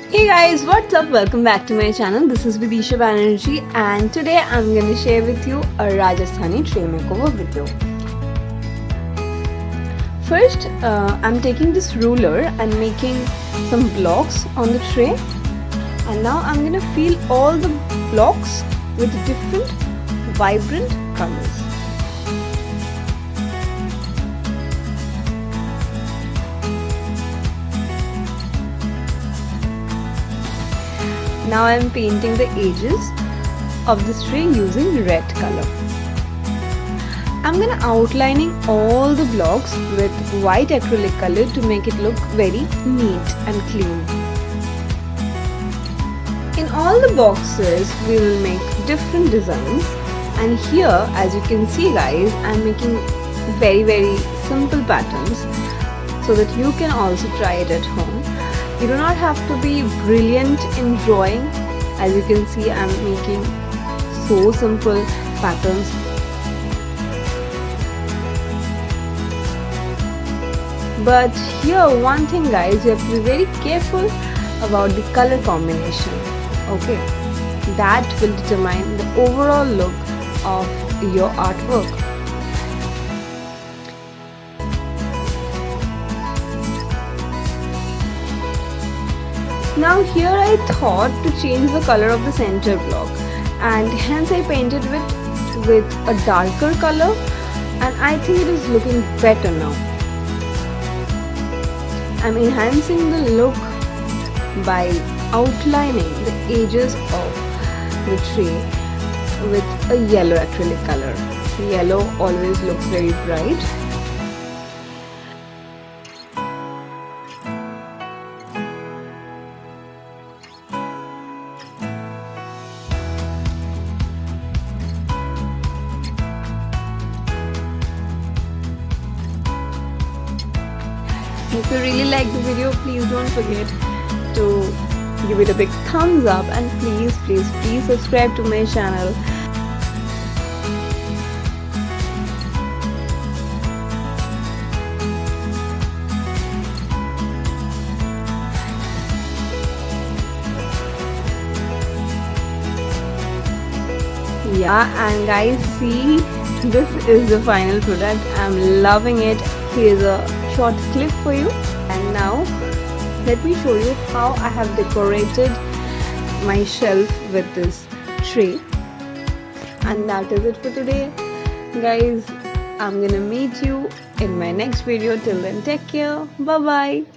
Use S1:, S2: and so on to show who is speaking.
S1: Hey guys, what's up? Welcome back to my channel. This is Vidisha Banerjee and today I'm going to share with you a Rajasthani tray makeover video. First, I'm taking this ruler and making some blocks on the tray, and now I'm going to fill all the blocks with different vibrant colors. Now I am painting the edges of this tray using red color. I'm gonna outlining all the blocks with white acrylic color to make it look very neat and clean. In all the boxes we will make different designs, and here as you can see guys, I'm making very simple patterns so that you can also try it at home. You do not have to be brilliant in drawing. As you can see, I'm making so simple patterns. But here one thing guys, you have to be very careful about the color combination. Okay, that will determine the overall look of your artwork. Now here I thought to change the color of the center block, and hence I painted with a darker color, and I think it is looking better now. I'm enhancing the look by outlining the edges of the tray with a yellow acrylic color. Yellow always looks very bright. If you really like the video, please don't forget to give it a big thumbs up, and please subscribe to my channel. Yeah, and guys, see, this is the final product. I'm loving it. Here's a short clip for you, and now let me show you how I have decorated my shelf with this tray. And that is it for today guys. I'm gonna meet you in my next video. Till then, take care. Bye bye.